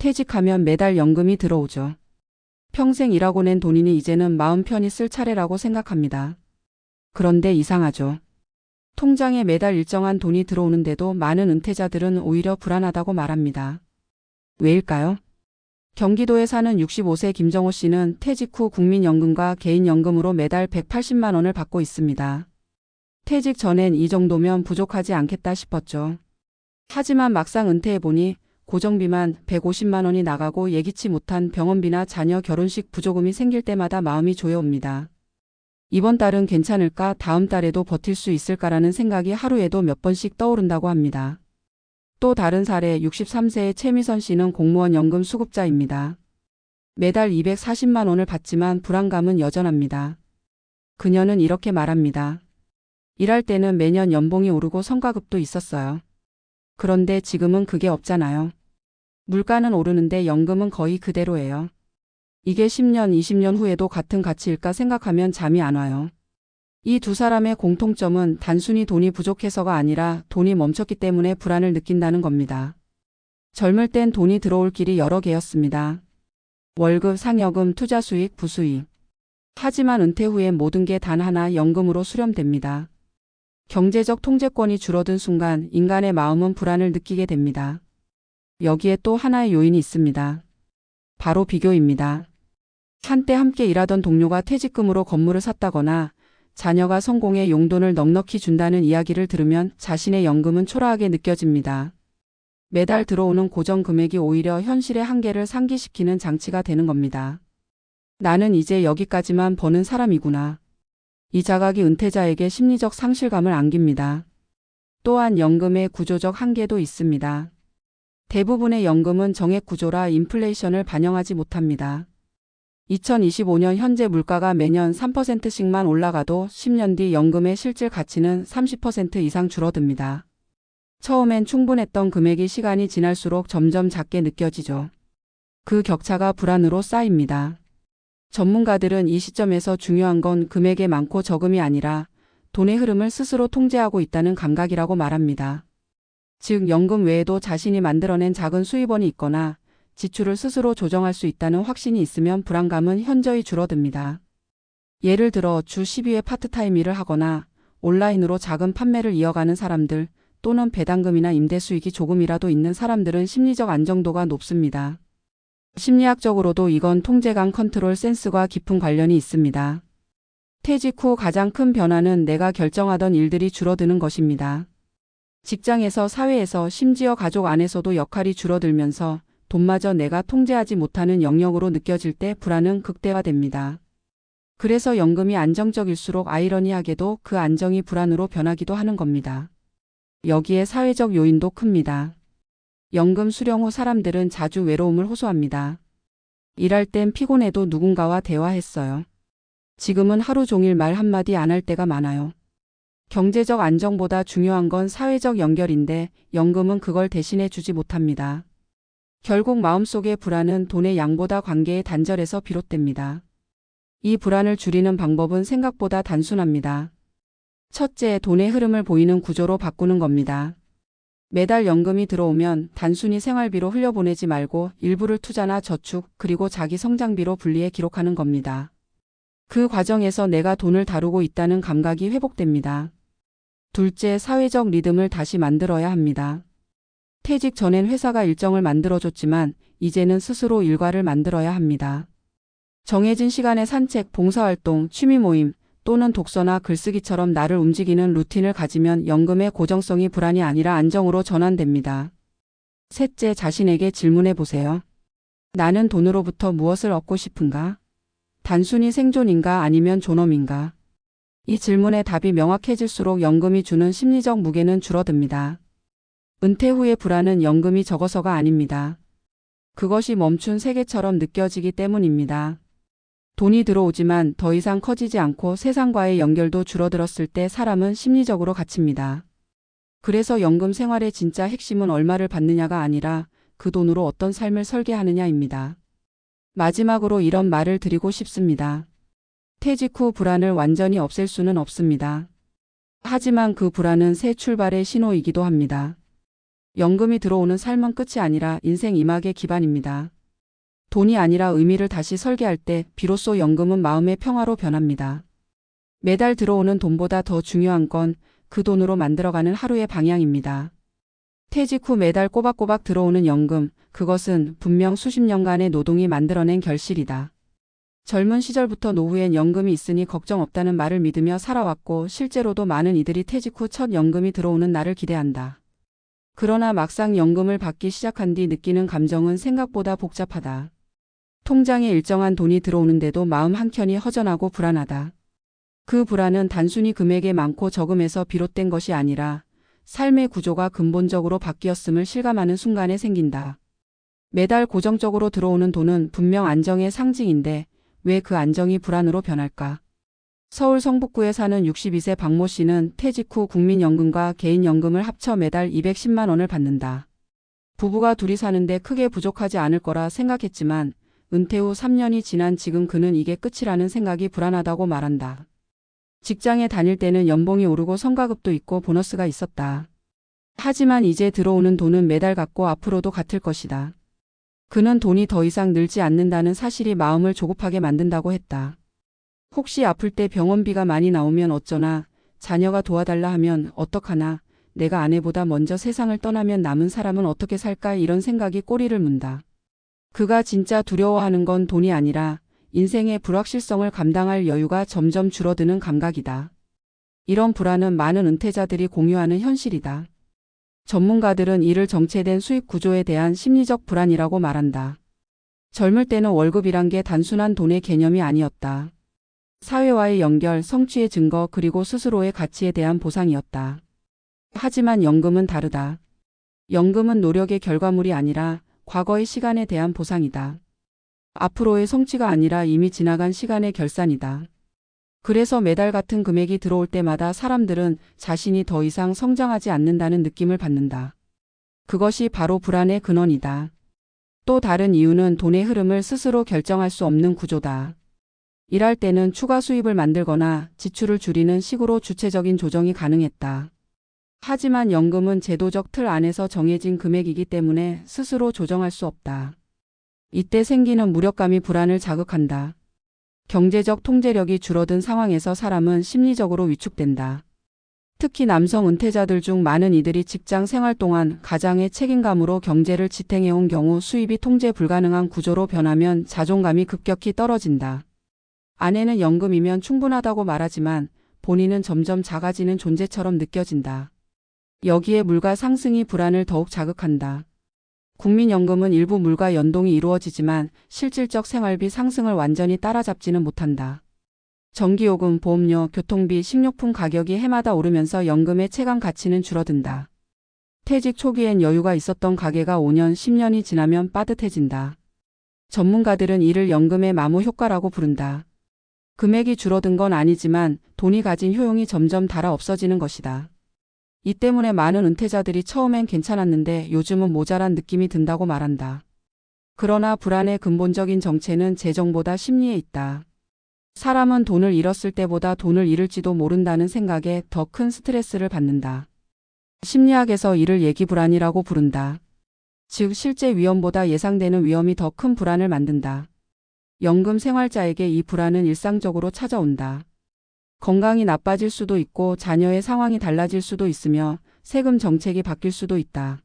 퇴직하면 매달 연금이 들어오죠. 평생 일하고 낸 돈이니 이제는 마음 편히 쓸 차례라고 생각합니다. 그런데 이상하죠. 통장에 매달 일정한 돈이 들어오는데도 많은 은퇴자들은 오히려 불안하다고 말합니다. 왜일까요? 경기도에 사는 65세 김정호 씨는 퇴직 후 국민연금과 개인연금으로 매달 180만 원을 받고 있습니다. 퇴직 전엔 이 정도면 부족하지 않겠다 싶었죠. 하지만 막상 은퇴해보니 고정비만 150만 원이 나가고 예기치 못한 병원비나 자녀 결혼식 부조금이 생길 때마다 마음이 조여옵니다. 이번 달은 괜찮을까, 다음 달에도 버틸 수 있을까라는 생각이 하루에도 몇 번씩 떠오른다고 합니다. 또 다른 사례 63세의 최미선 씨는 공무원 연금 수급자입니다. 매달 240만 원을 받지만 불안감은 여전합니다. 그녀는 이렇게 말합니다. 일할 때는 매년 연봉이 오르고 성과급도 있었어요. 그런데 지금은 그게 없잖아요. 물가는 오르는데 연금은 거의 그대로예요. 이게 10년, 20년 후에도 같은 가치일까 생각하면 잠이 안 와요. 이 두 사람의 공통점은 단순히 돈이 부족해서가 아니라 돈이 멈췄기 때문에 불안을 느낀다는 겁니다. 젊을 땐 돈이 들어올 길이 여러 개였습니다. 월급, 상여금, 투자 수익, 부수익. 하지만 은퇴 후엔 모든 게 단 하나, 연금으로 수렴됩니다. 경제적 통제권이 줄어든 순간 인간의 마음은 불안을 느끼게 됩니다. 여기에 또 하나의 요인이 있습니다. 바로 비교입니다. 한때 함께 일하던 동료가 퇴직금으로 건물을 샀다거나 자녀가 성공해 용돈을 넉넉히 준다는 이야기를 들으면 자신의 연금은 초라하게 느껴집니다. 매달 들어오는 고정 금액이 오히려 현실의 한계를 상기시키는 장치가 되는 겁니다. 나는 이제 여기까지만 버는 사람이구나. 이 자각이 은퇴자에게 심리적 상실감을 안깁니다. 또한 연금의 구조적 한계도 있습니다. 대부분의 연금은 정액 구조라 인플레이션을 반영하지 못합니다. 2025년 현재 물가가 매년 3%씩만 올라가도 10년 뒤 연금의 실질 가치는 30% 이상 줄어듭니다. 처음엔 충분했던 금액이 시간이 지날수록 점점 작게 느껴지죠. 그 격차가 불안으로 쌓입니다. 전문가들은 이 시점에서 중요한 건 금액의 많고 적음이 아니라 돈의 흐름을 스스로 통제하고 있다는 감각이라고 말합니다. 즉, 연금 외에도 자신이 만들어낸 작은 수입원이 있거나 지출을 스스로 조정할 수 있다는 확신이 있으면 불안감은 현저히 줄어듭니다. 예를 들어 주 12회 파트타임 일을 하거나 온라인으로 작은 판매를 이어가는 사람들 또는 배당금이나 임대 수익이 조금이라도 있는 사람들은 심리적 안정도가 높습니다. 심리학적으로도 이건 통제감, 컨트롤 센스와 깊은 관련이 있습니다. 퇴직 후 가장 큰 변화는 내가 결정하던 일들이 줄어드는 것입니다. 직장에서, 사회에서, 심지어 가족 안에서도 역할이 줄어들면서 돈마저 내가 통제하지 못하는 영역으로 느껴질 때 불안은 극대화됩니다. 그래서 연금이 안정적일수록 아이러니하게도 그 안정이 불안으로 변하기도 하는 겁니다. 여기에 사회적 요인도 큽니다. 연금 수령 후 사람들은 자주 외로움을 호소합니다. 일할 땐 피곤해도 누군가와 대화했어요. 지금은 하루 종일 말 한마디 안 할 때가 많아요. 경제적 안정보다 중요한 건 사회적 연결인데 연금은 그걸 대신해 주지 못합니다. 결국 마음속의 불안은 돈의 양보다 관계의 단절에서 비롯됩니다. 이 불안을 줄이는 방법은 생각보다 단순합니다. 첫째, 돈의 흐름을 보이는 구조로 바꾸는 겁니다. 매달 연금이 들어오면 단순히 생활비로 흘려보내지 말고 일부를 투자나 저축, 그리고 자기 성장비로 분리해 기록하는 겁니다. 그 과정에서 내가 돈을 다루고 있다는 감각이 회복됩니다. 둘째, 사회적 리듬을 다시 만들어야 합니다. 퇴직 전엔 회사가 일정을 만들어줬지만 이제는 스스로 일과를 만들어야 합니다. 정해진 시간에 산책, 봉사활동, 취미 모임 또는 독서나 글쓰기처럼 나를 움직이는 루틴을 가지면 연금의 고정성이 불안이 아니라 안정으로 전환됩니다. 셋째, 자신에게 질문해 보세요. 나는 돈으로부터 무엇을 얻고 싶은가? 단순히 생존인가 아니면 존엄인가? 이 질문의 답이 명확해질수록 연금이 주는 심리적 무게는 줄어듭니다. 은퇴 후의 불안은 연금이 적어서가 아닙니다. 그것이 멈춘 세계처럼 느껴지기 때문입니다. 돈이 들어오지만 더 이상 커지지 않고 세상과의 연결도 줄어들었을 때 사람은 심리적으로 갇힙니다. 그래서 연금 생활의 진짜 핵심은 얼마를 받느냐가 아니라 그 돈으로 어떤 삶을 설계하느냐입니다. 마지막으로 이런 말을 드리고 싶습니다. 퇴직 후 불안을 완전히 없앨 수는 없습니다. 하지만 그 불안은 새 출발의 신호이기도 합니다. 연금이 들어오는 삶은 끝이 아니라 인생 이막의 기반입니다. 돈이 아니라 의미를 다시 설계할 때 비로소 연금은 마음의 평화로 변합니다. 매달 들어오는 돈보다 더 중요한 건 그 돈으로 만들어가는 하루의 방향입니다. 퇴직 후 매달 꼬박꼬박 들어오는 연금, 그것은 분명 수십 년간의 노동이 만들어낸 결실이다. 젊은 시절부터 노후엔 연금이 있으니 걱정 없다는 말을 믿으며 살아왔고 실제로도 많은 이들이 퇴직 후 첫 연금이 들어오는 날을 기대한다. 그러나 막상 연금을 받기 시작한 뒤 느끼는 감정은 생각보다 복잡하다. 통장에 일정한 돈이 들어오는데도 마음 한켠이 허전하고 불안하다. 그 불안은 단순히 금액의 많고 적음에서 비롯된 것이 아니라 삶의 구조가 근본적으로 바뀌었음을 실감하는 순간에 생긴다. 매달 고정적으로 들어오는 돈은 분명 안정의 상징인데 왜 그 안정이 불안으로 변할까? 서울 성북구에 사는 62세 박모 씨는 퇴직 후 국민연금과 개인연금을 합쳐 매달 210만 원을 받는다. 부부가 둘이 사는데 크게 부족하지 않을 거라 생각했지만 은퇴 후 3년이 지난 지금 그는 이게 끝이라는 생각이 불안하다고 말한다. 직장에 다닐 때는 연봉이 오르고 성과급도 있고 보너스가 있었다. 하지만 이제 들어오는 돈은 매달 같고 앞으로도 같을 것이다. 그는 돈이 더 이상 늘지 않는다는 사실이 마음을 조급하게 만든다고 했다. 혹시 아플 때 병원비가 많이 나오면 어쩌나, 자녀가 도와달라 하면 어떡하나, 내가 아내보다 먼저 세상을 떠나면 남은 사람은 어떻게 살까 이런 생각이 꼬리를 문다. 그가 진짜 두려워하는 건 돈이 아니라 인생의 불확실성을 감당할 여유가 점점 줄어드는 감각이다. 이런 불안은 많은 은퇴자들이 공유하는 현실이다. 전문가들은 이를 정체된 수입 구조에 대한 심리적 불안이라고 말한다. 젊을 때는 월급이란 게 단순한 돈의 개념이 아니었다. 사회와의 연결, 성취의 증거 그리고 스스로의 가치에 대한 보상이었다. 하지만 연금은 다르다. 연금은 노력의 결과물이 아니라 과거의 시간에 대한 보상이다. 앞으로의 성취가 아니라 이미 지나간 시간의 결산이다. 그래서 매달 같은 금액이 들어올 때마다 사람들은 자신이 더 이상 성장하지 않는다는 느낌을 받는다. 그것이 바로 불안의 근원이다. 또 다른 이유는 돈의 흐름을 스스로 결정할 수 없는 구조다. 일할 때는 추가 수입을 만들거나 지출을 줄이는 식으로 주체적인 조정이 가능했다. 하지만 연금은 제도적 틀 안에서 정해진 금액이기 때문에 스스로 조정할 수 없다. 이때 생기는 무력감이 불안을 자극한다. 경제적 통제력이 줄어든 상황에서 사람은 심리적으로 위축된다. 특히 남성 은퇴자들 중 많은 이들이 직장 생활 동안 가장의 책임감으로 경제를 지탱해온 경우 수입이 통제 불가능한 구조로 변하면 자존감이 급격히 떨어진다. 아내는 연금이면 충분하다고 말하지만 본인은 점점 작아지는 존재처럼 느껴진다. 여기에 물가 상승이 불안을 더욱 자극한다. 국민연금은 일부 물가 연동이 이루어지지만 실질적 생활비 상승을 완전히 따라잡지는 못한다. 전기요금, 보험료, 교통비, 식료품 가격이 해마다 오르면서 연금의 체감 가치는 줄어든다. 퇴직 초기엔 여유가 있었던 가계가 5년, 10년이 지나면 빠듯해진다. 전문가들은 이를 연금의 마모 효과라고 부른다. 금액이 줄어든 건 아니지만 돈이 가진 효용이 점점 닳아 없어지는 것이다. 이 때문에 많은 은퇴자들이 처음엔 괜찮았는데 요즘은 모자란 느낌이 든다고 말한다. 그러나 불안의 근본적인 정체는 재정보다 심리에 있다. 사람은 돈을 잃었을 때보다 돈을 잃을지도 모른다는 생각에 더 큰 스트레스를 받는다. 심리학에서 이를 예기불안이라고 부른다. 즉 실제 위험보다 예상되는 위험이 더 큰 불안을 만든다. 연금 생활자에게 이 불안은 일상적으로 찾아온다. 건강이 나빠질 수도 있고 자녀의 상황이 달라질 수도 있으며 세금 정책이 바뀔 수도 있다.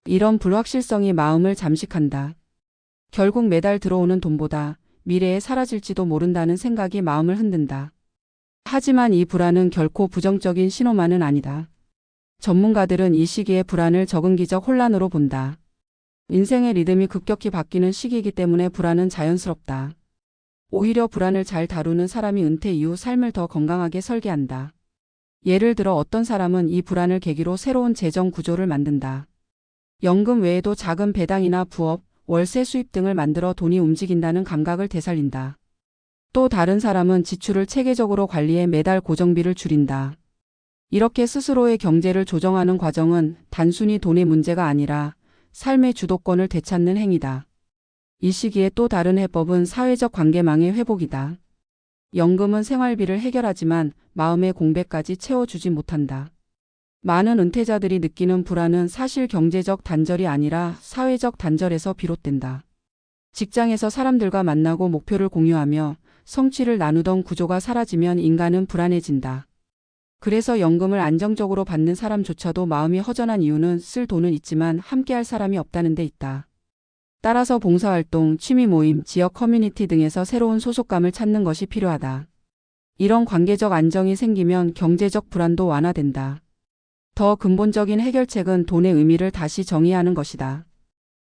이런 불확실성이 마음을 잠식한다. 결국 매달 들어오는 돈보다 미래에 사라질지도 모른다는 생각이 마음을 흔든다. 하지만 이 불안은 결코 부정적인 신호만은 아니다. 전문가들은 이 시기의 불안을 적응기적 혼란으로 본다. 인생의 리듬이 급격히 바뀌는 시기이기 때문에 불안은 자연스럽다. 오히려 불안을 잘 다루는 사람이 은퇴 이후 삶을 더 건강하게 설계한다. 예를 들어 어떤 사람은 이 불안을 계기로 새로운 재정 구조를 만든다. 연금 외에도 작은 배당이나 부업, 월세 수입 등을 만들어 돈이 움직인다는 감각을 되살린다. 또 다른 사람은 지출을 체계적으로 관리해 매달 고정비를 줄인다. 이렇게 스스로의 경제를 조정하는 과정은 단순히 돈의 문제가 아니라 삶의 주도권을 되찾는 행위다. 이 시기에 또 다른 해법은 사회적 관계망의 회복이다. 연금은 생활비를 해결하지만 마음의 공백까지 채워주지 못한다. 많은 은퇴자들이 느끼는 불안은 사실 경제적 단절이 아니라 사회적 단절에서 비롯된다. 직장에서 사람들과 만나고 목표를 공유하며 성취를 나누던 구조가 사라지면 인간은 불안해진다. 그래서 연금을 안정적으로 받는 사람조차도 마음이 허전한 이유는 쓸 돈은 있지만 함께할 사람이 없다는 데 있다. 따라서 봉사활동, 취미 모임, 지역 커뮤니티 등에서 새로운 소속감을 찾는 것이 필요하다. 이런 관계적 안정이 생기면 경제적 불안도 완화된다. 더 근본적인 해결책은 돈의 의미를 다시 정의하는 것이다.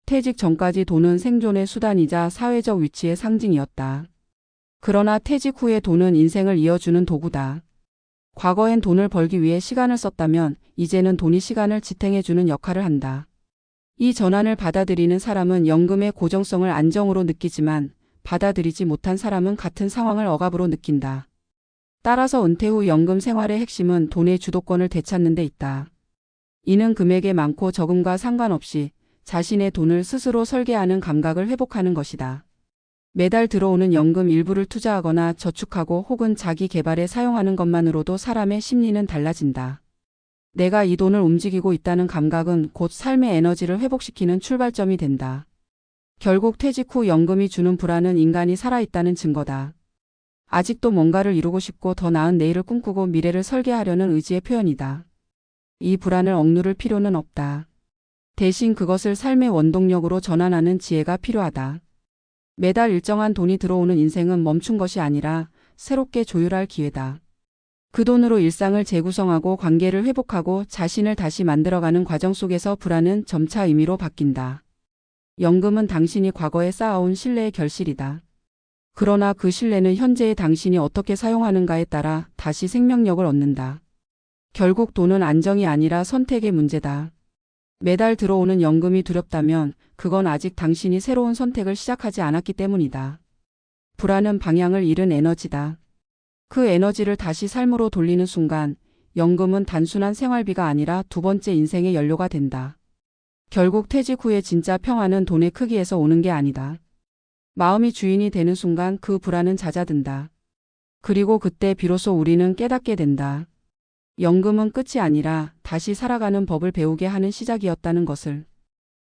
퇴직 전까지 돈은 생존의 수단이자 사회적 위치의 상징이었다. 그러나 퇴직 후의 돈은 인생을 이어주는 도구다. 과거엔 돈을 벌기 위해 시간을 썼다면 이제는 돈이 시간을 지탱해주는 역할을 한다. 이 전환을 받아들이는 사람은 연금의 고정성을 안정으로 느끼지만 받아들이지 못한 사람은 같은 상황을 억압으로 느낀다. 따라서 은퇴 후 연금 생활의 핵심은 돈의 주도권을 되찾는 데 있다. 이는 금액의 많고 적음과 상관없이 자신의 돈을 스스로 설계하는 감각을 회복하는 것이다. 매달 들어오는 연금 일부를 투자하거나 저축하고 혹은 자기 개발에 사용하는 것만으로도 사람의 심리는 달라진다. 내가 이 돈을 움직이고 있다는 감각은 곧 삶의 에너지를 회복시키는 출발점이 된다. 결국 퇴직 후 연금이 주는 불안은 인간이 살아있다는 증거다. 아직도 뭔가를 이루고 싶고 더 나은 내일을 꿈꾸고 미래를 설계하려는 의지의 표현이다. 이 불안을 억누를 필요는 없다. 대신 그것을 삶의 원동력으로 전환하는 지혜가 필요하다. 매달 일정한 돈이 들어오는 인생은 멈춘 것이 아니라 새롭게 조율할 기회다. 그 돈으로 일상을 재구성하고 관계를 회복하고 자신을 다시 만들어가는 과정 속에서 불안은 점차 의미로 바뀐다. 연금은 당신이 과거에 쌓아온 신뢰의 결실이다. 그러나 그 신뢰는 현재의 당신이 어떻게 사용하는가에 따라 다시 생명력을 얻는다. 결국 돈은 안정이 아니라 선택의 문제다. 매달 들어오는 연금이 두렵다면 그건 아직 당신이 새로운 선택을 시작하지 않았기 때문이다. 불안은 방향을 잃은 에너지다. 그 에너지를 다시 삶으로 돌리는 순간 연금은 단순한 생활비가 아니라 두 번째 인생의 연료가 된다. 결국 퇴직 후의 진짜 평화는 돈의 크기에서 오는 게 아니다. 마음이 주인이 되는 순간 그 불안은 잦아든다. 그리고 그때 비로소 우리는 깨닫게 된다. 연금은 끝이 아니라 다시 살아가는 법을 배우게 하는 시작이었다는 것을.